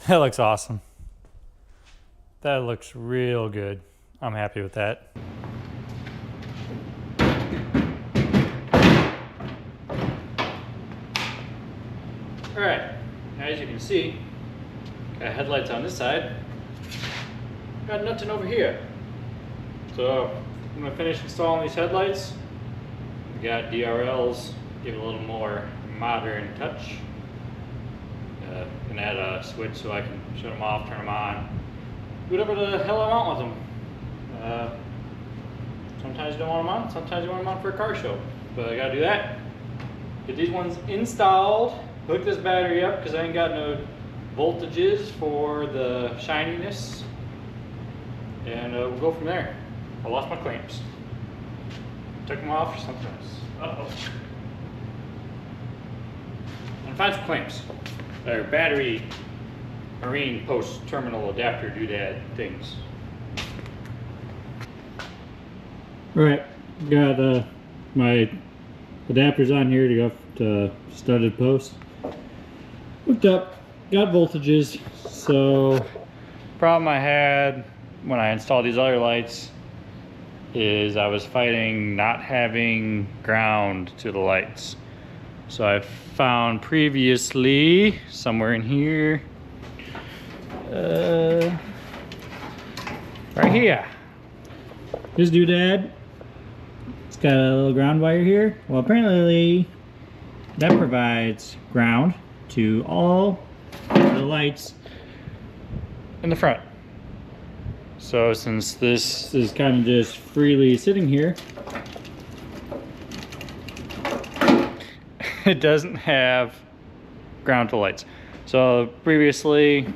That looks awesome. That looks real good. I'm happy with that. All right, as you can see, got headlights on this side. Got nothing over here. So I'm gonna finish installing these headlights. We got DRLs, give it a little more modern touch. And add a switch so I can shut them off, turn them on, do whatever the hell I want with them. Sometimes you don't want them on, sometimes you want them on for a car show. But I gotta do that. Get these ones installed, hook this battery up because I ain't got no voltages for the shininess. And we'll go from there. I lost my clamps. Took them off for something else. Uh-oh. And find some clamps. Or battery marine post terminal adapter doodad things. Alright, got my adapters on here to go to studded post. Hooked up, got voltages. So problem I had when I installed these other lights is I was fighting not having ground to the lights. So I found previously, somewhere in here, right here, this doodad, it's got a little ground wire here. Well, apparently that provides ground to all the lights in the front. So since this is kind of just freely sitting here, it doesn't have ground to lights. So previously,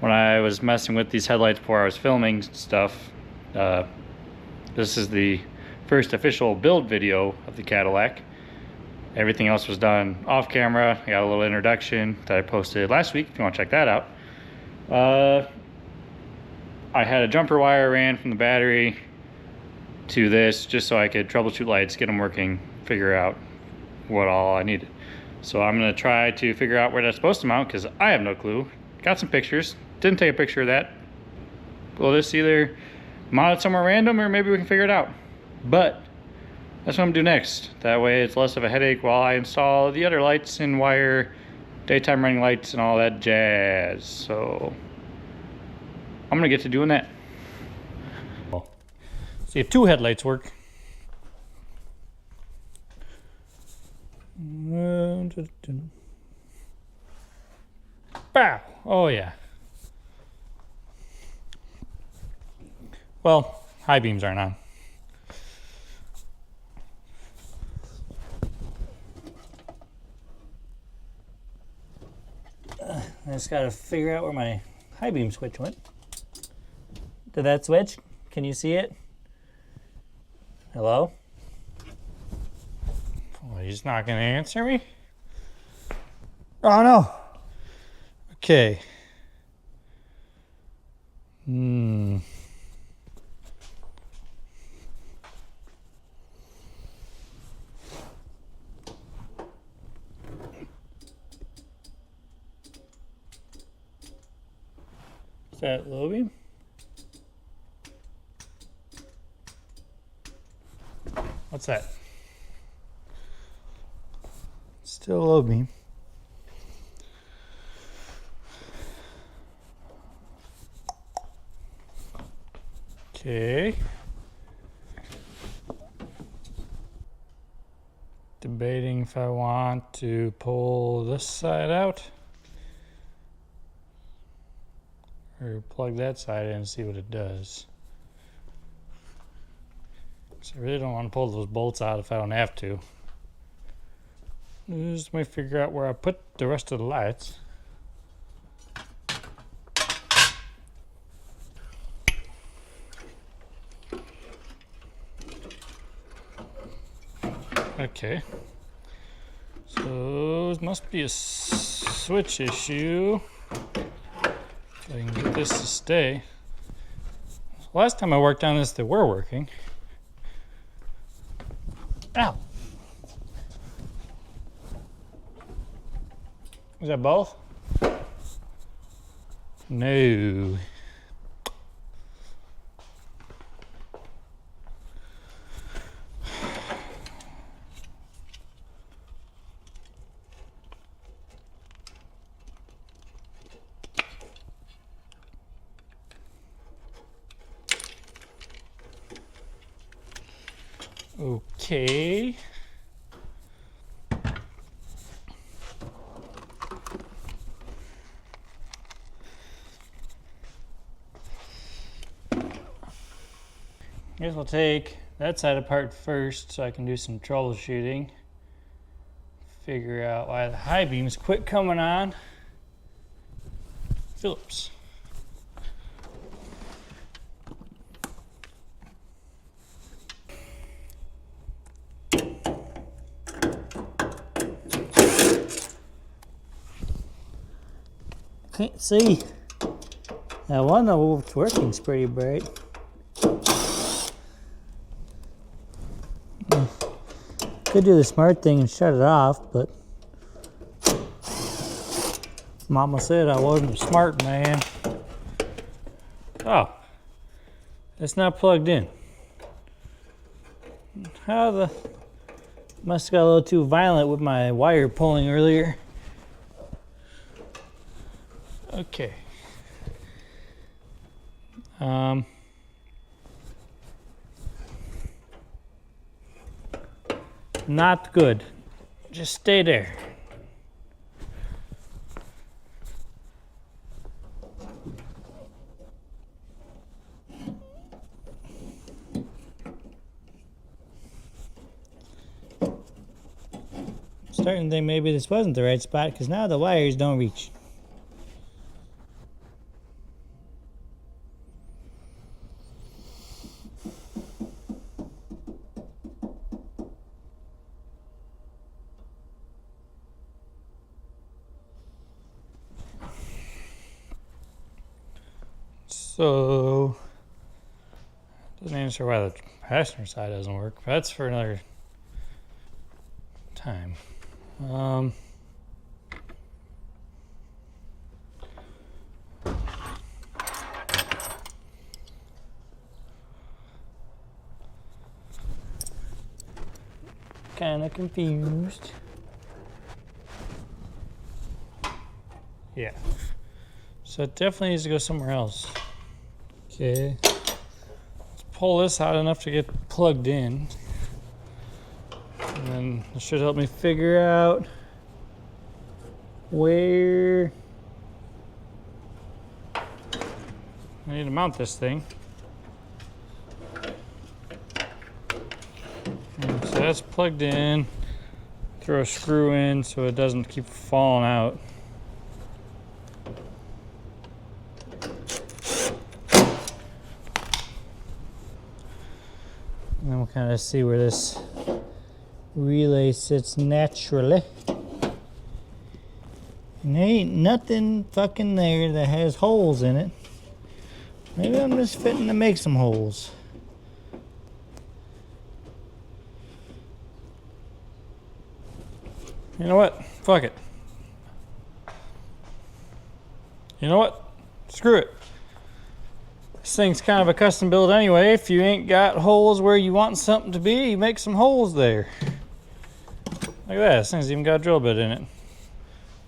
when I was messing with these headlights before I was filming stuff, this is the first official build video of the Cadillac. Everything else was done off camera. I got a little introduction that I posted last week if you want to check that out. I had a jumper wire ran from the battery to this just so I could troubleshoot lights, get them working, figure out what all I needed. So I'm gonna try to figure out where that's supposed to mount because I have no clue. Got some pictures, didn't take a picture of that. We'll just either mount it somewhere random or maybe we can figure it out. But that's what I'm gonna do next. That way it's less of a headache while I install the other lights and wire daytime running lights and all that jazz. So I'm gonna get to doing that. See if two headlights work. Bow! Oh yeah. Well, high beams aren't on. I just gotta figure out where my high beam switch went. Did that switch? Can you see it? Hello? Oh, he's not gonna answer me? Oh no! Okay. Is that low beam? What's that? Still low beam. Okay. Debating if I want to pull this side out or plug that side in and see what it does. So I really don't want to pull those bolts out if I don't have to. Just might figure out where I put the rest of the lights. Okay. So it must be a switch issue. If I can get this to stay. Last time I worked on this, they were working. Ow! Is that both? No. Okay. I guess I'll take that side apart first so I can do some troubleshooting. Figure out why the high beams quit coming on. Phillips. Can't see. That one though, it's working is pretty bright. Could do the smart thing and shut it off, but Mama said I wasn't a smart man. Oh, it's not plugged in. How the... Must have got a little too violent with my wire pulling earlier. Okay. Not good. Just stay there. Starting to think maybe this wasn't the right spot because now the wires don't reach. So, doesn't answer why the passenger side doesn't work. But that's for another time. Kind of confused. Yeah. So it definitely needs to go somewhere else. Okay. Let's pull this out enough to get plugged in. And then it should help me figure out where I need to mount this thing. And so that's plugged in. Throw a screw in so it doesn't keep falling out. And then we'll kind of see where this relay sits naturally. And there ain't nothing fucking there that has holes in it. Maybe I'm just fitting to make some holes. You know what? Fuck it. You know what? Screw it. This thing's kind of a custom build anyway. If you ain't got holes where you want something to be, you make some holes there. Look at that. This thing's even got a drill bit in it.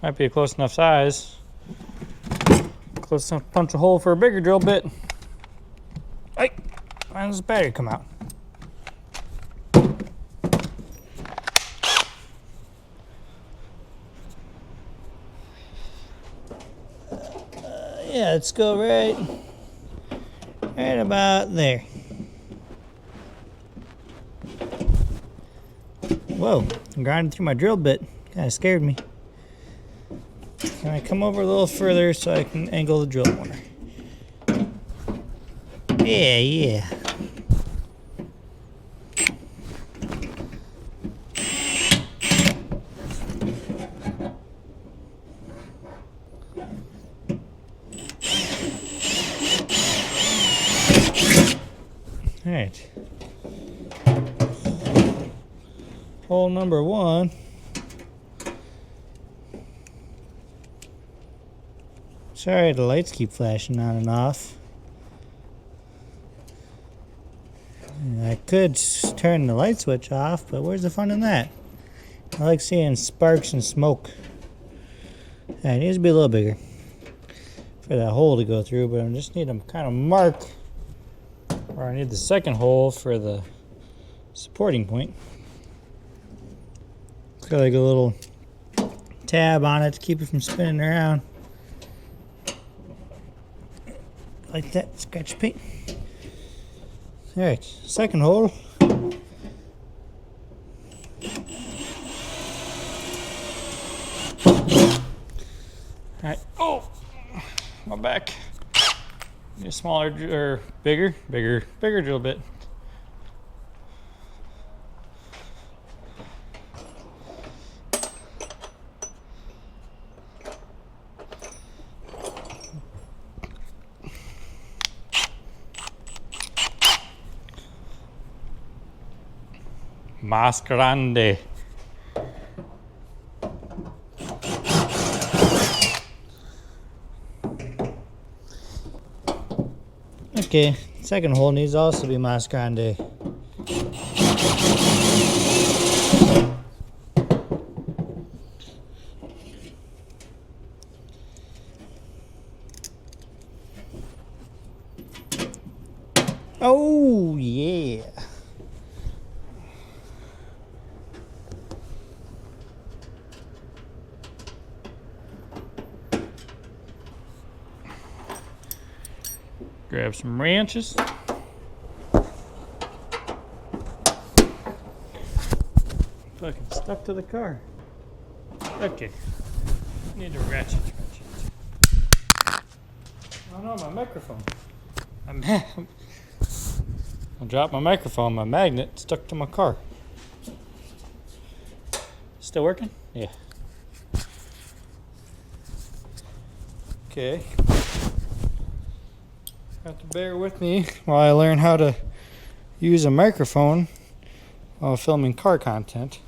Might be a close enough size. Close enough to punch a hole for a bigger drill bit. Hey, why does this battery come out? Yeah, let's go right about there. Whoa, I'm grinding through my drill bit. Kind of scared me. Can I come over a little further so I can angle the drill more? Yeah. All right. Hole number one. Sorry, the lights keep flashing on and off. I could turn the light switch off, but where's the fun in that? I like seeing sparks and smoke. It needs to be a little bigger for that hole to go through, but I just need to kind of mark where I need the second hole for the supporting point. It's got like a little tab on it to keep it from spinning around. Like that, scratch paint. Alright, second hole. Alright, oh, my back. Need a smaller or bigger drill bit. Más grande. Okay, second hole needs also to be más grande. Oh yeah. Grab some wrenches. Fucking stuck to the car. Okay. Need to ratchet. Oh no, my microphone. I dropped my microphone. My magnet stuck to my car. Still working? Yeah. Okay. Have to bear with me while I learn how to use a microphone while filming car content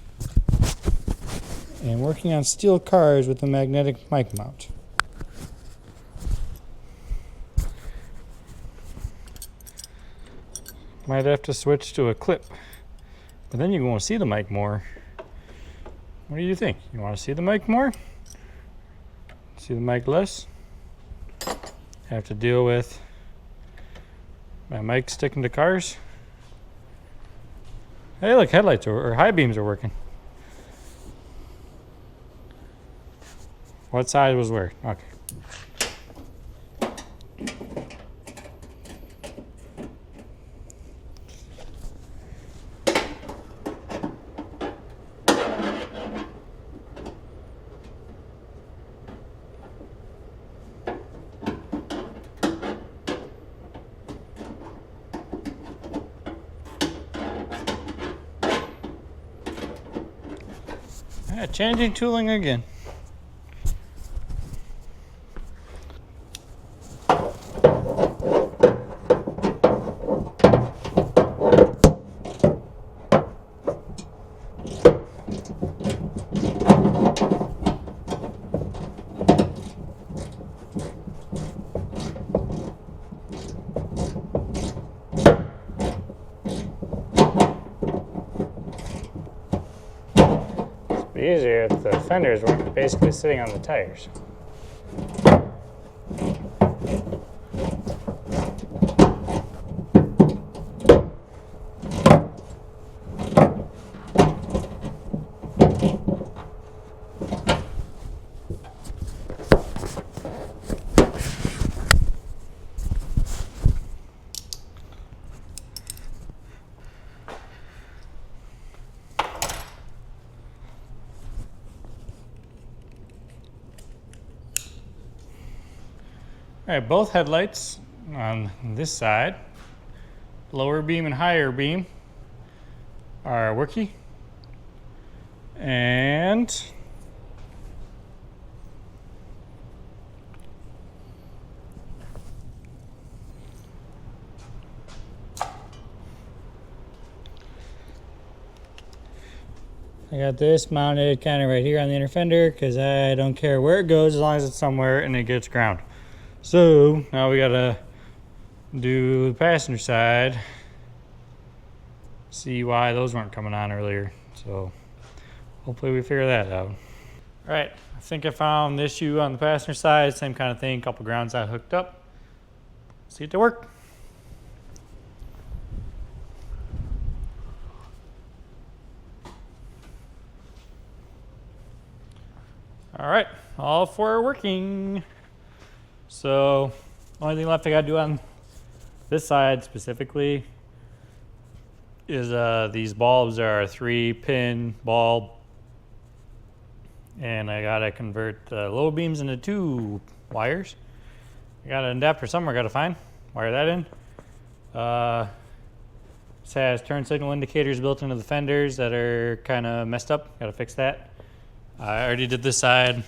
and working on steel cars with a magnetic mic mount. Might have to switch to a clip, but then you won't see the mic more. What do you think? You want to see the mic more? See the mic less? Have to deal with my mic sticking to cars. Hey, look, headlights or high beams are working. What side was where? Okay. Changing tooling again. Easier if the fenders weren't basically sitting on the tires. All right, both headlights on this side, lower beam and higher beam, are working. And I got this mounted kind of right here on the inner fender because I don't care where it goes as long as it's somewhere and it gets ground. So now we gotta do the passenger side. See why those weren't coming on earlier. So hopefully we figure that out. All right, I think I found the issue on the passenger side. Same kind of thing, couple grounds I hooked up. See it to work. All right, all four are working. So only thing left I gotta do on this side specifically is these bulbs are a 3-pin bulb, and I gotta convert the low beams into 2 wires. I got an adapter somewhere I gotta find, wire that in. This has turn signal indicators built into the fenders that are kind of messed up, gotta fix that. I already did this side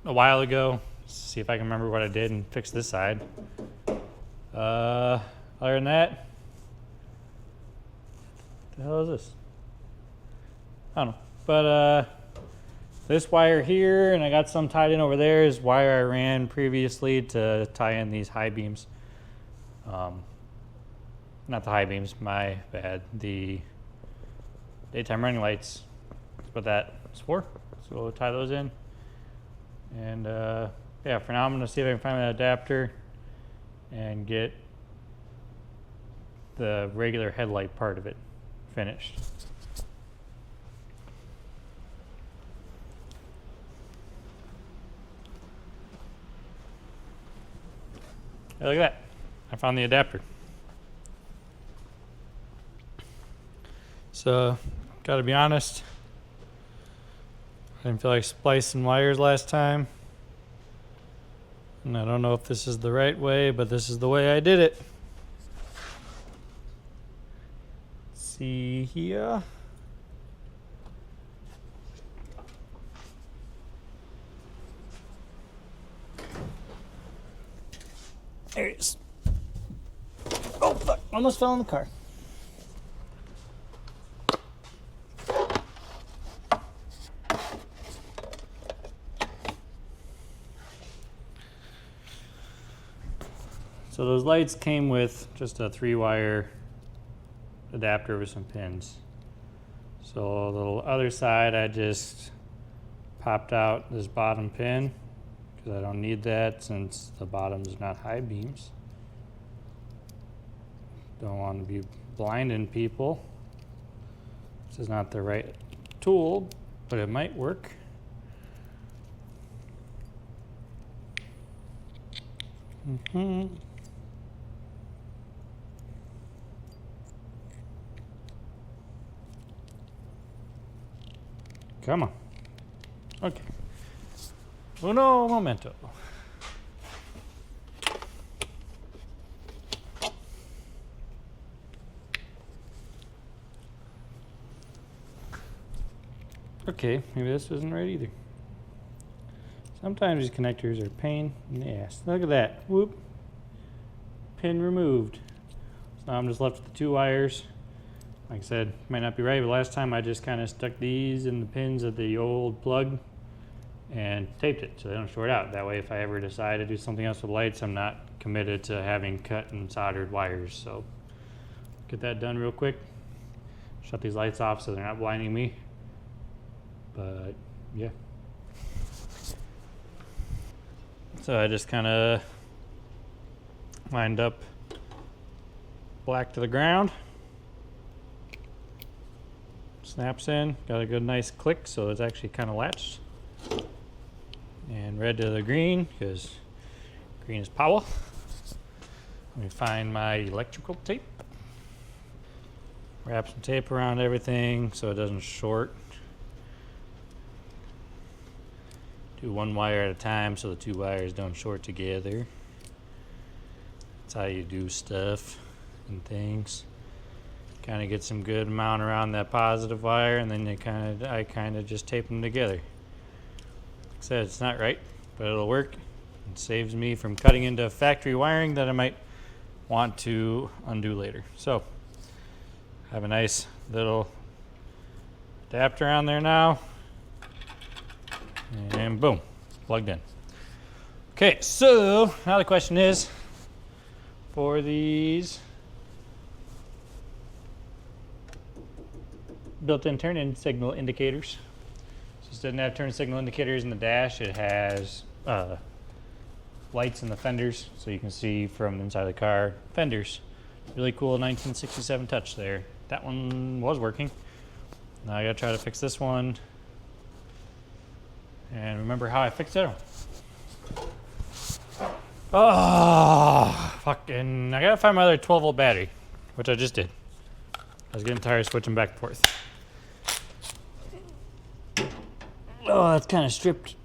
a while ago. See if I can remember what I did and fix this side. Other than that, what the hell is this? I don't know. But this wire here, and I got some tied in over there, is wire I ran previously to tie in these high beams. Not the high beams, my bad. The daytime running lights. That's what that is for. So we'll tie those in. And yeah, for now I'm gonna see if I can find an adapter and get the regular headlight part of it finished. Hey, look at that. I found the adapter. So, gotta be honest, I didn't feel like splicing wires last time. And I don't know if this is the right way, but this is the way I did it. See here. There it is. Oh, fuck. Almost fell in the car. So those lights came with just a 3-wire adapter with some pins. So the other side, I just popped out this bottom pin because I don't need that since the bottom's not high beams. Don't want to be blinding people. This is not the right tool, but it might work. Come on. Okay. Uno momento. Okay, maybe this isn't right either. Sometimes these connectors are a pain in the ass. Look at that. Whoop. Pin removed. So now I'm just left with the 2 wires. Like I said, might not be right, but last time I just kind of stuck these in the pins of the old plug and taped it so they don't short out. That way if I ever decide to do something else with lights, I'm not committed to having cut and soldered wires. So get that done real quick. Shut these lights off so they're not blinding me. But yeah. So I just kind of lined up black to the ground. Snaps in, got a good nice click, so it's actually kind of latched. And red to the green, because green is power. Let me find my electrical tape. Wrap some tape around everything so it doesn't short. Do 1 wire at a time so the 2 wires don't short together. That's how you do stuff and things. Kind of get some good amount around that positive wire, and then I kind of just tape them together. Like I said, it's not right, but it'll work. It saves me from cutting into factory wiring that I might want to undo later. So, have a nice little adapter on there now, and boom, plugged in. Okay, so now the question is, for these built-in turn signal indicators, so this doesn't have turn signal indicators in the dash, it has lights in the fenders, so you can see from inside the car. Fenders, really cool 1967 touch there. That one was working. Now I gotta try to fix this one. And remember how I fixed it? Oh, fucking, I gotta find my other 12 volt battery, which I just did. I was getting tired of switching back and forth. Oh, that's kind of stripped.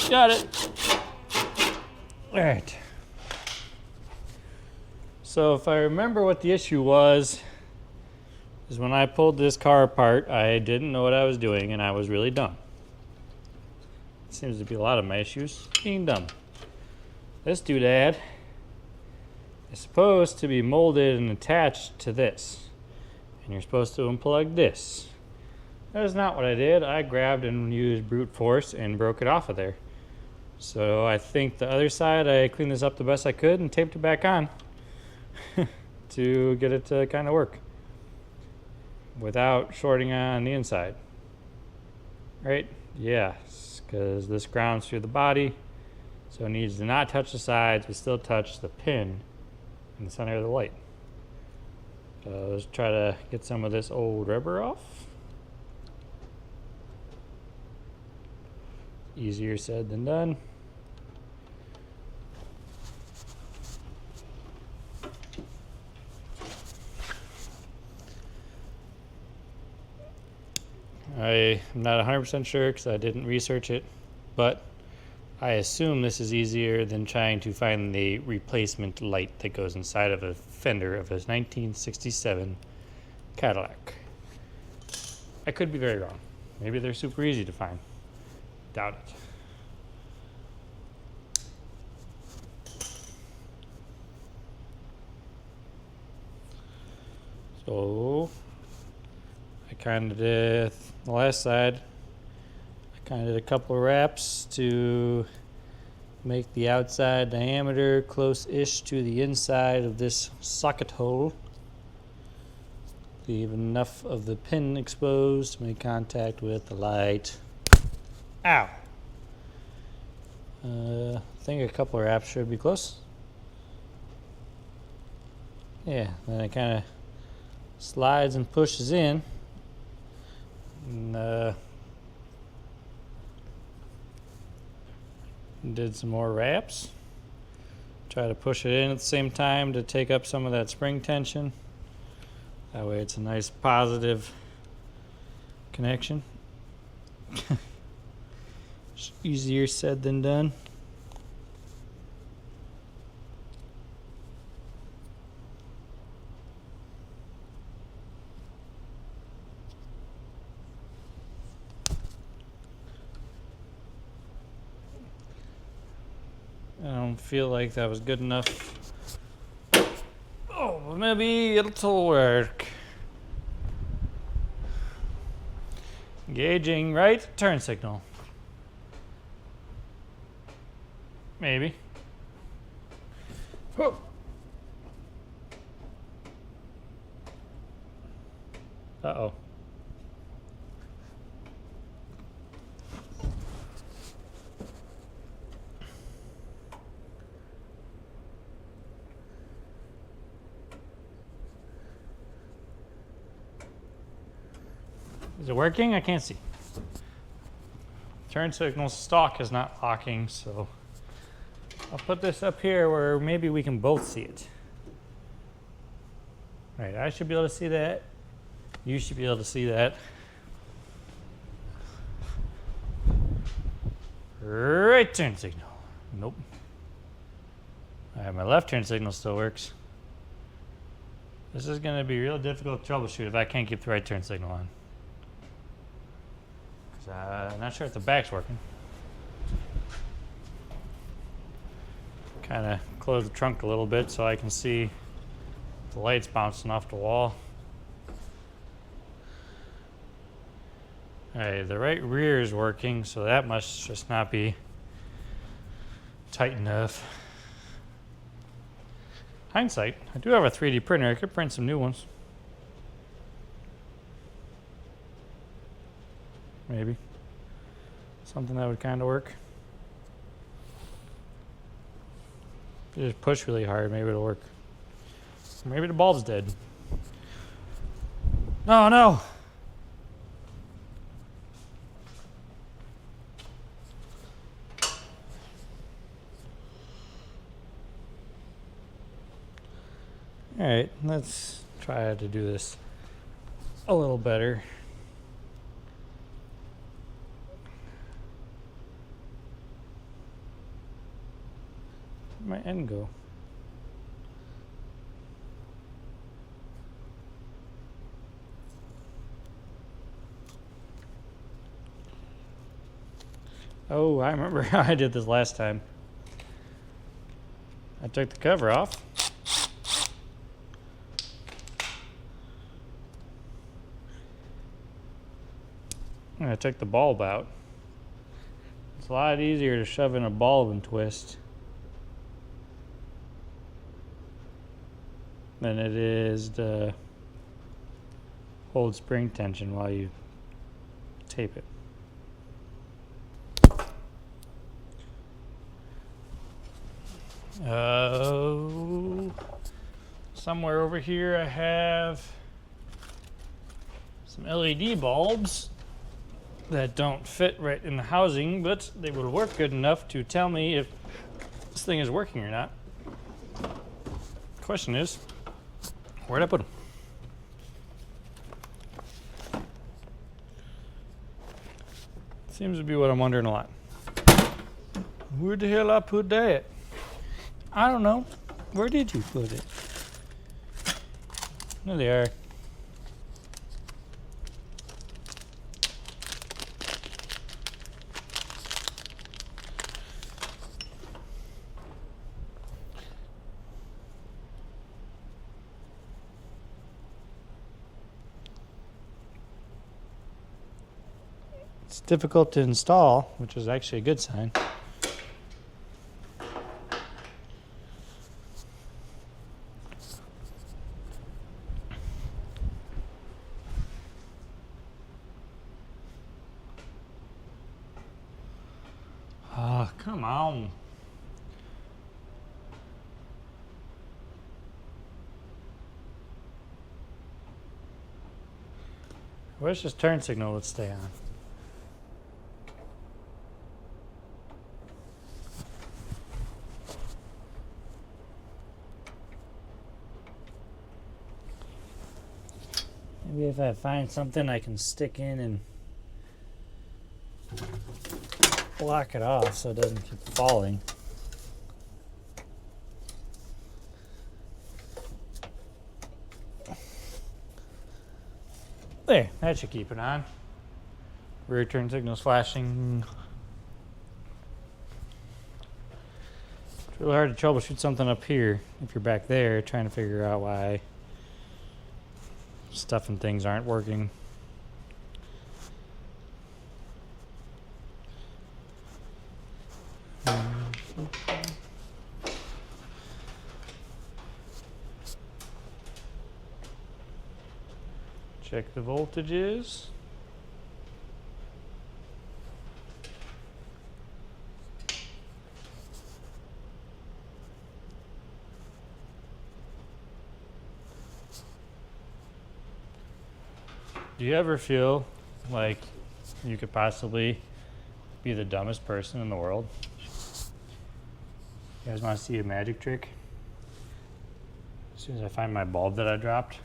Got it. All right. So if I remember what the issue was, is when I pulled this car apart, I didn't know what I was doing and I was really dumb. Seems to be a lot of my issues, being dumb. This doodad is supposed to be molded and attached to this. And you're supposed to unplug this. That is not what I did. I grabbed and used brute force and broke it off of there. So I think the other side, I cleaned this up the best I could and taped it back on to get it to kind of work without shorting on the inside. Right? Yes, because this grounds through the body, so it needs to not touch the sides, but still touch the pin in the center of the light. So let's try to get some of this old rubber off. Easier said than done. I am not 100% sure because I didn't research it, but I assume this is easier than trying to find the replacement light that goes inside of a fender of a 1967 Cadillac. I could be very wrong. Maybe they're super easy to find. Doubt it. So I kind of did the last side. I kind of did a couple of wraps to make the outside diameter close-ish to the inside of this socket hole. Leave enough of the pin exposed to make contact with the light. Ow! I think a couple of wraps should be close. Yeah, then it kind of slides and pushes in. And did some more wraps. Try to push it in at the same time to take up some of that spring tension. That way it's a nice positive connection. Easier said than done. I don't feel like that was good enough. Oh, maybe it'll work. Engaging right turn signal. Maybe. Whoa. Uh-oh. Is it working? I can't see. Turn signal stalk is not locking, so I'll put this up here where maybe we can both see it. All right, I should be able to see that. You should be able to see that. Right turn signal. Nope. All right, my left turn signal still works. This is going to be real difficult to troubleshoot if I can't keep the right turn signal on. I'm not sure if the back's working. Kind of close the trunk a little bit so I can see the lights bouncing off the wall. Alright, the right rear is working, so that must just not be tight enough. Hindsight, I do have a 3D printer. I could print some new ones. Maybe. Something that would kind of work. If you just push really hard, maybe it'll work. Maybe the bulb's dead. No, no! Alright, let's try to do this a little better. Where'd my end go? Oh, I remember how I did this last time. I took the cover off. And I took the bulb out. It's a lot easier to shove in a bulb and twist than it is to hold spring tension while you tape it. Somewhere over here I have some LED bulbs that don't fit right in the housing, but they will work good enough to tell me if this thing is working or not. Question is, where'd I put them? Seems to be what I'm wondering a lot. Where the hell I put that? I don't know. Where did you put it? There they are. It's difficult to install, which is actually a good sign. Oh, come on. I wish this turn signal would stay on. Maybe if I find something I can stick in and block it off so it doesn't keep falling. There, that should keep it on. Rear turn signal's flashing. It's really hard to troubleshoot something up here if you're back there trying to figure out why stuff and things aren't working. Check the voltages. Do you ever feel like you could possibly be the dumbest person in the world? You guys want to see a magic trick? As soon as I find my bulb that I dropped.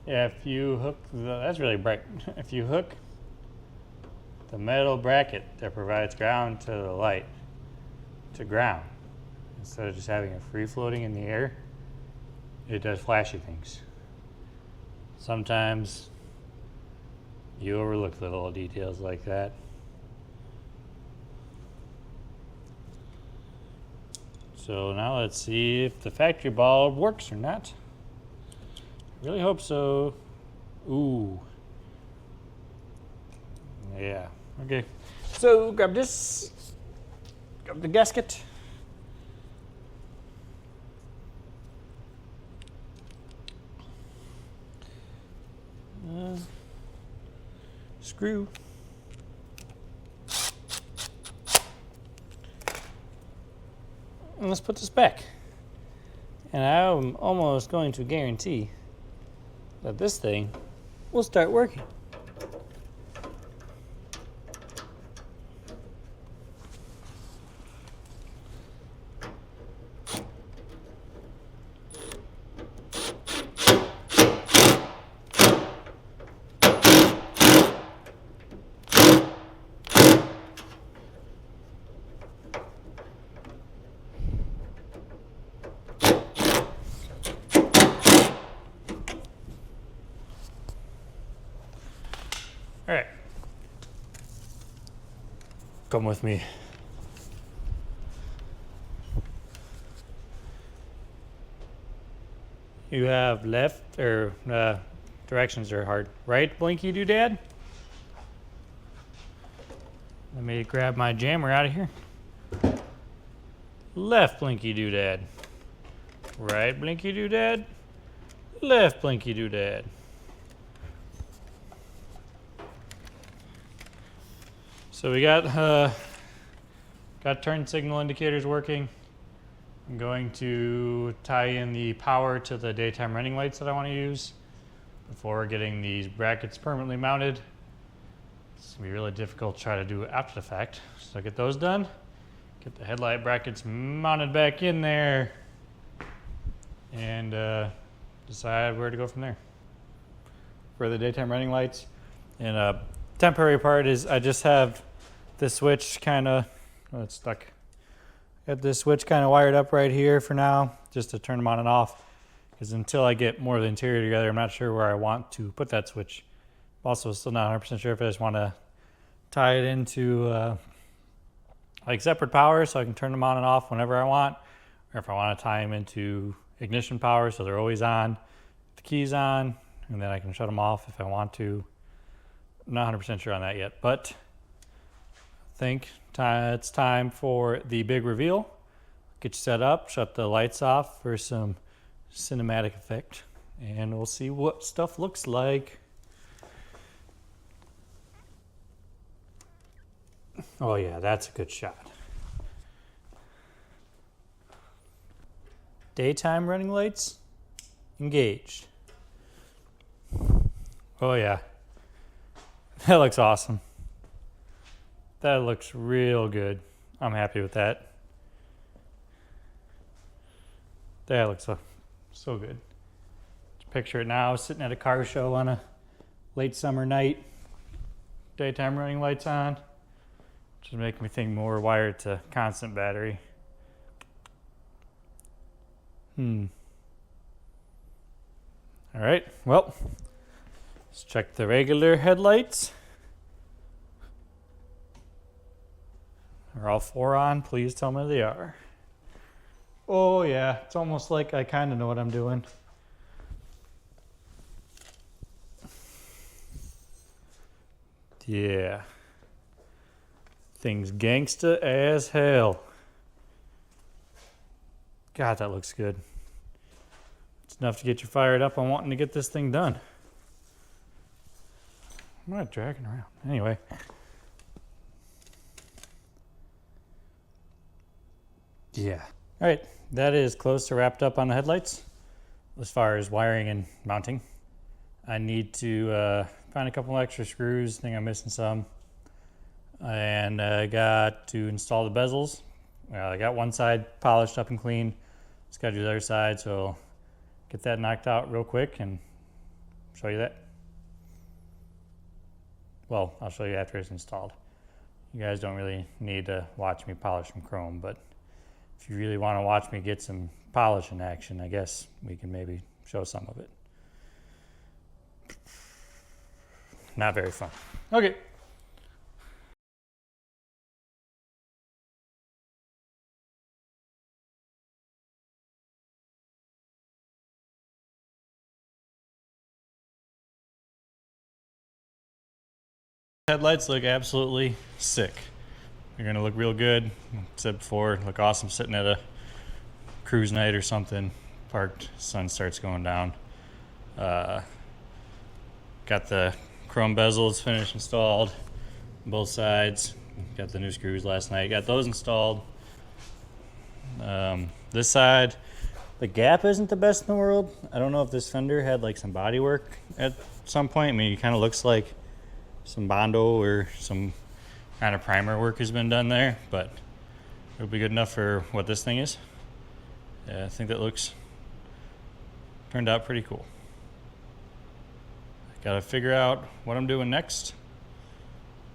Yeah, if you hook that's really bright. If you hook the metal bracket that provides ground to the light to ground. Instead of just having it free floating in the air, it does flashy things. Sometimes you overlook the little details like that. So now let's see if the factory bulb works or not. Really hope so. Ooh. Yeah, okay. So grab this, grab the gasket. Screw. And let's put this back. And I'm almost going to guarantee that this thing will start working. All right, come with me. You have left, or directions are hard. Right, Blinky Doodad? Let me grab my jammer out of here. Left, Blinky Doodad. Right, Blinky Doodad. Left, Blinky Doodad. So we got turn signal indicators working. I'm going to tie in the power to the daytime running lights that I want to use before getting these brackets permanently mounted. It's gonna be really difficult to try to do after the fact. So get those done, get the headlight brackets mounted back in there, and decide where to go from there. For the daytime running lights, and a temporary part is I just have this switch kind of, oh, it's stuck. Got this switch kind of wired up right here for now, just to turn them on and off. Because until I get more of the interior together, I'm not sure where I want to put that switch. Also, still not 100% sure if I just want to tie it into like separate power so I can turn them on and off whenever I want, or if I want to tie them into ignition power so they're always on, the keys on, and then I can shut them off if I want to. I'm not 100% sure on that yet, but I think it's time for the big reveal. Get you set up, shut the lights off for some cinematic effect, and we'll see what stuff looks like. Oh yeah, that's a good shot. Daytime running lights engaged. Oh yeah, that looks awesome. That looks real good. I'm happy with that. That looks so good. Just picture it now, sitting at a car show on a late summer night. Daytime running lights on. Just making me think more wired to constant battery. All right, well, let's check the regular headlights. Are all four on? Please tell me they are. Oh yeah, it's almost like I kind of know what I'm doing. Yeah. Thing's gangsta as hell. God, that looks good. It's enough to get you fired up on wanting to get this thing done. I'm not dragging around. Anyway. Yeah. All right, that is close to wrapped up on the headlights as far as wiring and mounting. I need to find a couple extra screws. I think I'm missing some. And I got to install the bezels. I got one side polished up and clean. Just got to do the other side, so get that knocked out real quick and show you that. Well, I'll show you after it's installed. You guys don't really need to watch me polish some chrome, but if you really want to watch me get some polish in action, I guess we can maybe show some of it. Not very fun. Okay. Headlights look absolutely sick. They're gonna look real good. Said before, look awesome sitting at a cruise night or something. Parked, sun starts going down. Got the chrome bezels finished installed on both sides. Got the new screws last night. Got those installed. This side, the gap isn't the best in the world. I don't know if this fender had like some body work at some point. I mean, it kind of looks like some Bondo or some kind of primer work has been done there, but it'll be good enough for what this thing is. Yeah, I think that turned out pretty cool. Gotta figure out what I'm doing next.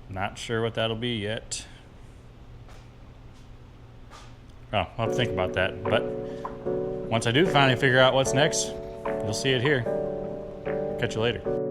Not sure what that'll be yet. Oh, I'll have to think about that, but once I do finally figure out what's next, you'll see it here. Catch you later.